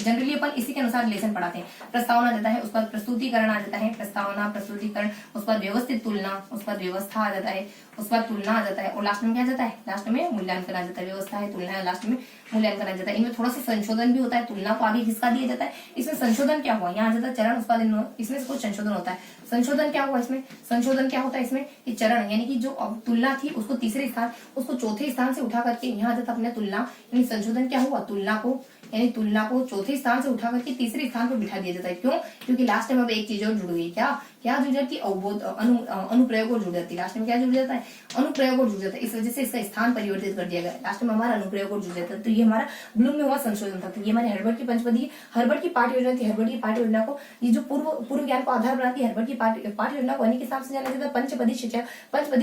Generally अपन इसी के अनुसार लेसन पढ़ाते हैं। प्रस्तावना आ जाता है, उसके बाद प्रस्तुतिकरण आ जाता है, प्रस्तावना, प्रस्तुतिकरण, उसके बाद व्यवस्थित तुलना, उसके बाद व्यवस्था आ जाता है, उसके बाद तुलना आ जाता है, और लास्ट में क्या आ जाता है, लास्ट में मूल्यांकन आ जाता है। व्यवस्था है, तुलना है, लास्ट में मूल्यांकन आ जाता है। इनमें थोड़ा सा संशोधन भी होता है, तुलना को आगे खिसका दिया जाता है। इसमें संशोधन क्या हुआ, यहाँ आ जाता है चरण, उसका इसमें कुछ संशोधन होता है। संशोधन क्या हुआ इसमें, संशोधन क्या होता है इसमें कि चरण यानी कि जो तुलना थी उसको तीसरे स्थान, उसको चौथे स्थान से उठा करके यहाँ आ जाता अपने तुलना, यानी संशोधन क्या हुआ, तुलना को यानी तुलना को चौथे स्थान से उठा करके तीसरे स्थान पर बिठा दिया जाता है। क्यों, क्योंकि लास्ट में अब एक चीज और जुड़ गई, क्या जुड़ जाती है, अवबोध अनुप्रयोग और जुड़ जाती है। लास्ट में क्या जुड़ जाता है, अनुप्रयोग और जुड़ जाता है। इस वजह से इसका स्थान परिवर्तित कर दिया गया, लास्ट में हमारा अनुप्रयोग और जुड़ जाता है। तो ये हमारा ब्लूम में हुआ संशोधन था। तो ये हमारी हर्बर्ट की पंचपदी, हर्बर्ट की पाठ योजना थी। हर्बर्ट की पाठ योजना को ये जो पूर्व ज्ञान को आधार बनाती है, हर्बर्ट की पाठ योजना को किस नाम से जाना जाता है, पंचपदी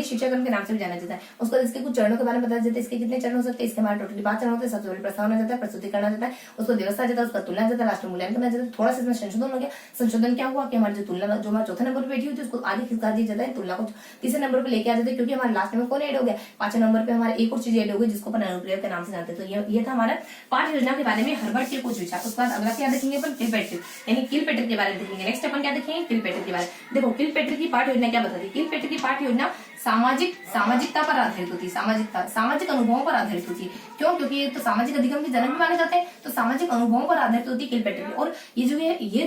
शिक्षाक्रम के नाम से भी जाना जाता है। उसको इसके कुछ चरणों के बारे में बताया जाता है। इसके कितने चरण हो सकते हैं, इसके हमारे टोटली 5 चरण होते हैं। सबसे पहले प्रस्तावना जाता है, प्रस्तुतिकरण जाता है, उसको व्यवस्था जाता है, उसका तुलना जाता है, लास्ट में मूल्यांकन जाता है। थोड़ा सा इसमें संशोधन हो गया। संशोधन क्या हुआ कि हमारी जो तुलना जो हमारे चौथे नंबर पर बैठी हुई थी उसको आगे खिसका दिया जाता है, तुलना को तीसरे नंबर पर लेके आ जाते हैं, क्योंकि हमारे लास्ट में कौन ऐड हो गया, 5वें नंबर पे हमारे एक और चीज ऐड हो गई जिसको अपन अनुप्रयोग के नाम से जानते हैं। तो ये था हमारा पाठ योजना के बारे में हर्बर्ट के कुछ विचार। उसके बाद अगला क्या देखेंगे अपन, किलपेट्रिक यानी किलपेट्रिक के बारे में देखेंगे। नेक्स्ट अपन क्या देखेंगे, किलपेट्रिक के बारे में। देखो किलपेट्रिक की पाठ योजना क्या बताती है, किलपेट्रिक की पाठ योजना सामाजिकता पर आधारित होती है, सामाजिक अनुभवों पर आधारित होती है। क्यों, क्योंकि ये तो सामाजिक अधिगम के जनक भी माने जाते हैं, तो सामाजिक अनुभवों पर आधारित होती है किलपेट्रिक। और ये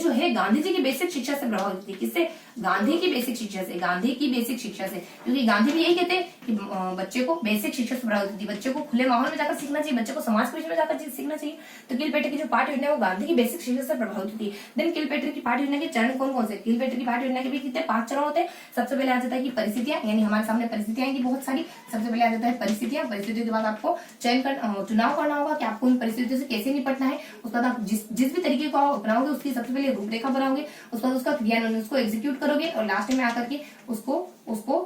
जो है गांधी जी की बेसिक शिक्षा से प्रभावित होती है। किससे, गांधी की बेसिक शिक्षा से, गांधी की बेसिक शिक्षा से, क्योंकि गांधी भी यही कहते हैं कि बच्चे को बेसिक शिक्षा से प्रभावित होती है। बच्चे को खुले माहौल में जाकर सीखना चाहिए, बच्चे को समाज के में जाकर सीखना चाहिए। तो किलपेट्रिक की जो पाठ योजना है वो गांधी की बेसिक शिक्षा से प्रभावित होती है। देन किलपेट्रिक की पाठ योजना के चरण कौन कौन से, किलपेट्रिक की पाठ योजना के भी कितने 5 चरण होते हैं। सबसे पहले आ जाता है कि परिस्थितियां, यानी हमारे सामने परिस्थितियां आएंगी बहुत सारी। सबसे पहले आ जाता है परिस्थितियों के बाद आपको चुनाव करना होगा कि आपको उन परिस्थितियों से कैसे निपटना है। उसके बाद आप जिस भी तरीके को अपनाओगे उसकी सबसे पहले रूपरेखा बनाओगे, उसके बाद उसका क्रियान्वयन, उसको एग्जीक्यूट करोगे, और लास्ट में आकर के उसको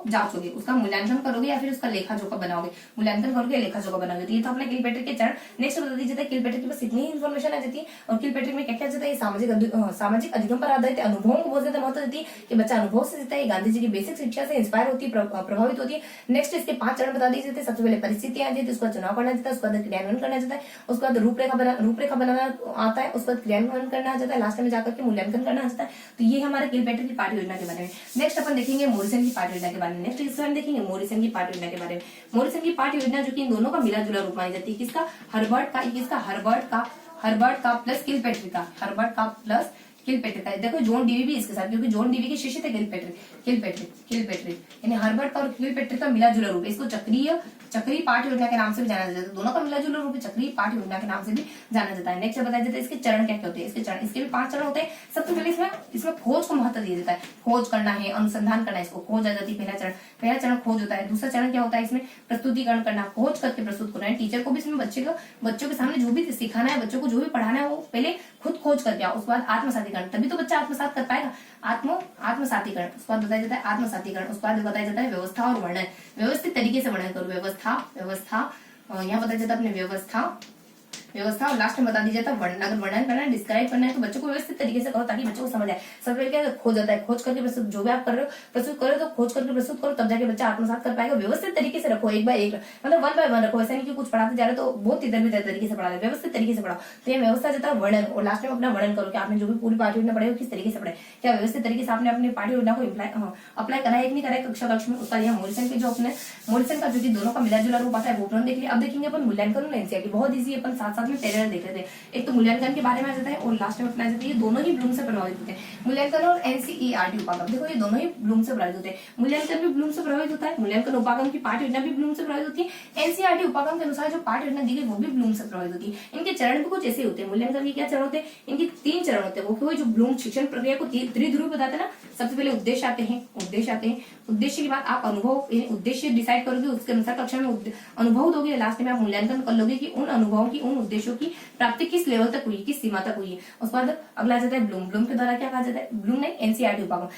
जांचोगे, उसका मूल्यांकन करोगे या फिर उसका लेखा जोखा बनाओगे, मूल्यांकन करोगे, लेखा जोखा बनाओगे। तो ये तो अपने किलपेट्रिक के चरण। नेक्स्ट बता दीजिए किलपेट्रिक के पास इतनी इन्फॉर्मेशन आ जाती है। और किलपेट्रिक में क्या क्या जाता है, सामाजिक अधिगम पर आधारित अनुभवों को बहुत ज्यादा महत्व देती है कि बच्चा अनुभव से सीखता है। गांधी जी की बेसिक शिक्षा से इंस्पायर होती है, प्रभावित होती है। नेक्स्ट इसके 5 चरण बता दिए जाते हैं। सबसे पहले परिस्थितियां आ जाती है, उसका चुनाव करना जाता है, उसके बाद क्रियान्वयन करना जाता है, उसके बाद रूपरेखा बनाना आता है, उसके बाद क्रियान्वयन करना जाता है, लास्ट में जाकर के मूल्यांकन करना जाता है। तो ये हमारे किलपेट्रिक की पाठ योजना के बारे में। नेक्स्ट अपन देखेंगे मॉरिसन की पाठ योजना के बारे में। नेक्स्ट इसमें देखेंगे मॉरिसन की पाठ योजना के बारे में। मॉरिसन की पाठ योजना जो कि इन दोनों का मिला जुला रूप मानी जाती है। किसका, हर्बर्ट का प्लस किलपेट्रिक का, हर्बर्ट का प्लस किलपेट्रिक का। देखो जॉन डीवी भी इसके साथ, क्योंकि जॉन डीवी के शिष्य थे किलपेट्रिक यानी हर्बर्ट का और किलपेट्रिक का मिला जुला रूप है। इसको चक्रीय पाठ योजना के नाम से भी जाना जाता है। दोनों का मिला जुला रूप चक्रीय पाठ योजना के नाम से भी जाना जाता है। नेक्स्ट बताया जाता है इसके चरण क्या क्या होते हैं। इसके भी 5 चरण होते हैं। सबसे पहले इसमें खोज को महत्व दिया जाता है। खोज करना है, अनुसंधान करना है, इसको खोज आ जाती है। पहला चरण खोज होता है। दूसरा चरण क्या होता है, इसमें प्रस्तुतिकरण करना, खोज करके प्रस्तुत करना है। टीचर को भी इसमें बच्चों के सामने जो भी सिखाना है, बच्चों को जो भी पढ़ाना है वो पहले खुद खोज करके आओ। उसके बाद आत्मसातीकरण, तभी तो बच्चा आत्मसात कर पाएगा। आत्मसातीकरण, उसके बाद बताया जाता है आत्मसातीकरण। उसके बाद बताया जाता है व्यवस्था और वर्णन, व्यवस्थित तरीके से वर्णन करो। व्यवस्था यहाँ बताया जाता है अपने व्यवस्था और लास्ट में बता दी जाता है वर्णन। अगर वर्णन करना है, डिस्क्राइब करना है तो बच्चों को व्यवस्थित तरीके से करो ताकि बच्चों को समझ आए। सबसे पहले क्या खोज जाता है, खोज करके प्रस्तुत, जो भी आप कर रहे हो प्रस्तुत करो तो खोज करके प्रस्तुत करो, तब जाके बच्चा आत्मसात कर पाएगा। व्यवस्थित तरीके से रखो, एक बाय एक, मतलब 1 by 1 रखो। ऐसा नहीं कि कुछ पढ़ाते जा रहे तो बहुत इधर भी तरीके से पढ़ा रहे, व्यवस्थित तरीके से पढ़ाओ। तो ये व्यवस्था जाता है वर्णन, और लास्ट में अपना वर्णन करो कि आपने जो भी पूरी पाठ योजना पढ़ाई किस तरीके से पढ़ाई, क्या व्यवस्थित तरीके से आपने अपनी पाठ योजना को अप्लाई करा है कि नहीं करा है कक्ष में। उसका यहाँ मॉरिसन के जो अपने मॉरिसन का जो कि दोनों का मिला जुला रूप आता है वो अपन देख लिया। अब देखेंगे अपन मूल्यांकन और एनसीईआरटी, बहुत इजी, अपन साथ में पैरेलल देख रहे थे। एक तो मूल्यांकन के बारे में आ जाता है और लास्ट में अपना जाता है। ये दोनों ही ब्लूम से प्रभावित होते हैं, मूल्यांकन और एनसीईआरटी उपागम। देखो ये दोनों ही ब्लूम से प्रभावित होते हैं। मूल्यांकन भी ब्लूम से प्रभावित होता है, मूल्यांकन उपागम की पाठ योजना भी ब्लूम से प्रभावित होती है। एनसीईआरटी उपागम के अनुसार जो पाठ योजना दी गई वो भी ब्लूम से प्रभावित होती है। इनके चरण भी कुछ ऐसे होते हैं। मूल्यांकन के क्या चरण होते हैं, इनके 3 चरण होते हैं। वो जो ब्लूम शिक्षण प्रक्रिया को त्रिध्रुव बताते हैं ना। सबसे पहले उद्देश्य आते हैं। उद्देश्य के बाद आप अनुभव, उद्देश्य डिसाइड करोगे, उसके अनुसार कक्षा में अनुभव दोगे। लास्ट में आप मूल्यांकन कर लोगे कि उन अनुभवों की, उन उद्देश्यों की प्राप्ति किस लेवल तक हुई, किस सीमा तक हुई है। उसके बाद अगला आ जाता है ब्लूम के द्वारा क्या कहा जाता है, ब्लूम ने एनसीईआरटी उपागम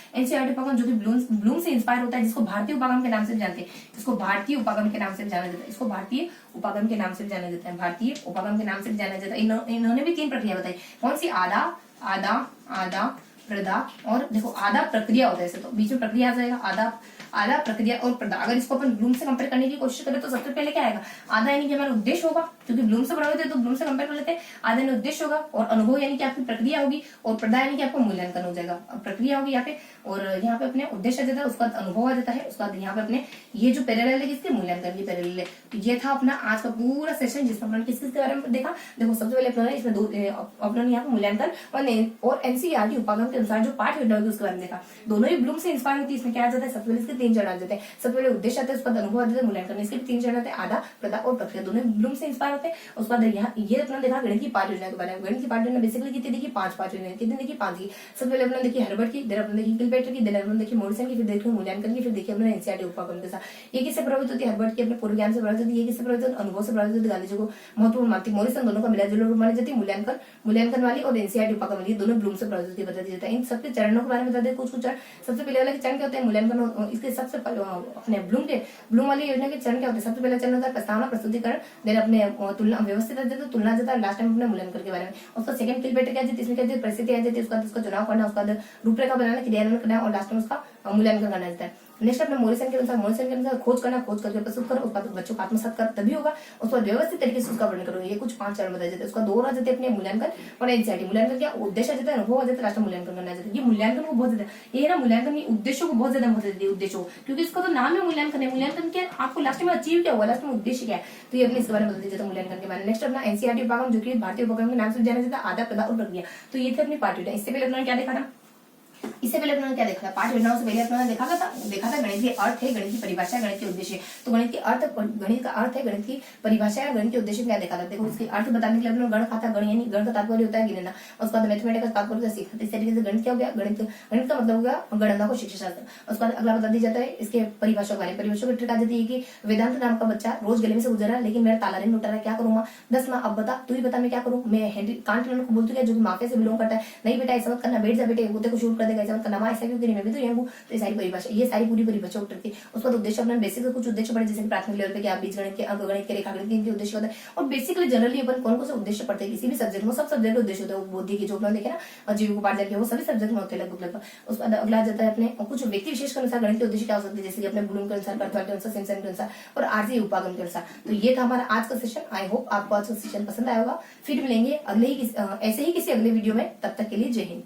जो कि ब्लूम से इंस्पायर होता है, जिसको भारतीय उपागम के नाम से जानते हैं, इसको भारतीय उपागम के नाम से जाना जाता है, इसको भारतीय उपागम के नाम से जाना जाता है, भारतीय उपागम के नाम से जाना जाता है। इन्होंने भी 3 प्रक्रिया बताई। कौन सी, आधा प्रदा, और देखो आधा प्रक्रिया होता है ऐसे, तो बीच में प्रक्रिया आ जाएगा, आधा प्रक्रिया और प्रदा। अगर इसको अपन ब्लूम से कंपेयर करने की कोशिश करें तो सबसे पहले क्या आएगा, आधा यानी कि हमारा उद्देश्य होगा, क्योंकि ब्लूम से प्रभावित है तो ब्लूम से कंपेयर कर लेते हैं। आधा में उद्देश्य होगा और अनुभव यानी कि आपकी प्रक्रिया होगी और प्रदाय यानी कि आपका मूल्यांकन हो जाएगा। अब प्रक्रिया होगी यहाँ पे और यहाँ पे अपने उद्देश्य आ जाता है, उसका अनुभव आ जाता है, उसके बाद यहाँ पे अपने ये जो पैरेलल है किसके मूल्यांकन की पैरेलल है। तो ये था अपना आज का पूरा सेशन जिसमें अपने किस किस के बारे में देखा। देखो सबसे पहले अपना इसमें दो अपना यहाँ पे मूल्यांकन और एनसीईआरटी उपागम के अनुसार जो पाठ योजना होगी उसके बारे में देखा। दोनों ही ब्लूम से इंस्पायर होती है। इसमें क्या आ जाता है, सबसे पहले इसके 3 चरण आ जाते हैं। सबसे पहले उद्देश्य आता है, उसके बाद अनुभव आ जाता है, मूल्यांकन, इसके 3 चरण आते हैं, आधा, प्रदा और प्रक्रिया, दोनों ब्लूम से इंस्पायर होते हैं। उसके बाद यहाँ ये अपना देखा गणित की पाठ योजना के बारे में। गणित की पाठ योजना बेसिकली कितनी देखी, 5 पाठ योजना, कितनी देखी, 5 की। सबसे पहले अपने देखिए हर्बर्ट की, देन अपने देखिए किलपेटर की, देन अपने देखिए मॉरिसन की, फिर देखिए मूल्यांकन की, फिर देखिए अपने एनसीईआरटी उपागम के साथ। ये किससे प्रभावित होती है, हर्बर्ट की अपने पूर्व ज्ञान से प्रभावित होती है। ये किससे प्रभावित होती है, अनुभव से प्रभावित होती है। गांधी जी को महत्वपूर्ण मानती है। मॉरिसन दोनों का मिला जुला रूप मानी जाती है। मूल्यांकन वाली और एनसीईआरटी उपागम वाली दोनों ब्लूम से प्रभावित होती है, बता दिया जाता है। इन सबके चरणों के बारे में बता दें कुछ चरण। सबसे पहले वाला चरण क्या होता है, मूल्यांकन। इसके सबसे अपने ब्लूम वाली योजना के चरण क्या होते हैं। सबसे पहला चरण होता है प्रस्तावना, प्रस्तुतिकरण, देन अपने तुलना, व्यवस्थित आ जाता है, तुलना जाता है, लास्ट टाइम अपने मूल्यांकन के बारे में। उसका सेकंड किलपेटर क्या जाती है, इसमें क्या जाती है, परिस्थिति आ जाती है, उसका चुनाव करना, उसका रूपरेखा बनाना, क्रियान्वयन करना और लास्ट में उसका मूल्यांकन करना जाता है। नेक्स्ट अपने मॉरिसन के अनुसार खोज करना, खोज करके प्रस्तुत करो, उसका बच्चों को आत्मसात कर तभी होगा। उसका व्यवस्थित तरीके से उसका वर्णन करो। ये कुछ 5 चरण बताए जाते हैं। उसका 2 आ जाते हैं अपने मूल्यांकन और एनसीईआरटी। मूल्यांकन क्या उद्देश्य आ जाता है, अनुभव आ जाता है, लास्ट में मूल्यांकन करना जाता है। ये मूल्यांकन को बहुत ज्यादा, ये ना मूल्यांकन की उद्देश्यों को बहुत ज्यादा महत्व देती है, उद्देश्यों, क्योंकि इसका तो नाम है मूल्यांकन है। मूल्यांकन क्या आपको लास्ट में अचीव क्या हुआ, लास्ट में उद्देश्य क्या है, तो ये अपने इसके बारे में बता दिया जाता है मूल्यांकन के बारे में। नेक्स्ट अपना एनसीईआरटी उपागम, जो कि भारतीय उपक्रम के नाम से जाना जाता है, आधा, प्रदा और प्रक्रिया। तो ये थे अपनी पाठ योजना। इससे पहले अपना क्या देखा था, इससे पहले अपने क्या देखा था, पाठ योजनाओं से पहले अपने देखा था गणित के अर्थ है, गणित की परिभाषा, गणित के उद्देश्य। तो गणित का अर्थ है, गणित की परिभाषा है, गणित के उद्देश्य क्या देखा था। देखो उसके अर्थ बताने के लिए अपने गण खाता, गण यानी गण का तात्पर्य होता है गिनना, उसके बाद मैथमेटिक्स का तात्पर्य सीखना। इस तरीके से गणित क्या हो गया, गणित का मतलब हो गया गणना को शिक्षा शास्त्र। उसके बाद अगला बता दिया जाता है इसके परिभाषा के परिभाषा की ट्रिक आ जाती है कि वेदांत नाम का बच्चा रोज गले में से गुजरा लेकिन मेरा ताला नहीं लुटा रहा, क्या करूंगा, 10 माँ अब बता, तू ही बता मैं क्या करूं। मैं हेनरी कांट को बोलती है जो कि माफिया से बिलोंग करता है, नहीं बेटा ऐसा मत करना, बैठ जा बेटे, वो को शूट कर देगा, ऐसा मत करना, ऐसा क्यों करी, मैं भी तो यही हूं। तो ये सारी परिभाषा, ये सारी पूरी परिभाषा उत्तर थी। उसका उद्देश्य अपना बेसिक कुछ उद्देश्य पढ़े, जैसे प्राथमिक लेवल पे क्या बीजगणित के, अंकगणित के, रेखागणित के, इनके उद्देश्य होता है। और बेसिकली जनरली अपन कौन कौन से उद्देश्य पढ़ते हैं किसी भी सब्जेक्ट में, सब सब्जेक्ट उद्देश्य होता है। बुद्धि की जो अपना देखे ना, जीविकोपार्जन के, वो सभी सब्जेक्ट में होते हैं लगभग। उसके बाद अगला जाता है अपने कुछ व्यक्ति विशेष के अनुसार गणित के उद्देश्य क्या हो सकते हैं, जैसे कि अपने ब्लूम के अनुसार, बर्थवाल के अनुसार, सिम्पसन के अनुसार और आरसी उपागम के अनुसार। तो ये था हमारा आज का सेशन। आई होप आपको आज का सेशन पसंद आया होगा। फिर मिलेंगे ऐसे ही किसी अगले वीडियो में, तब तक के लिए जय हिंद।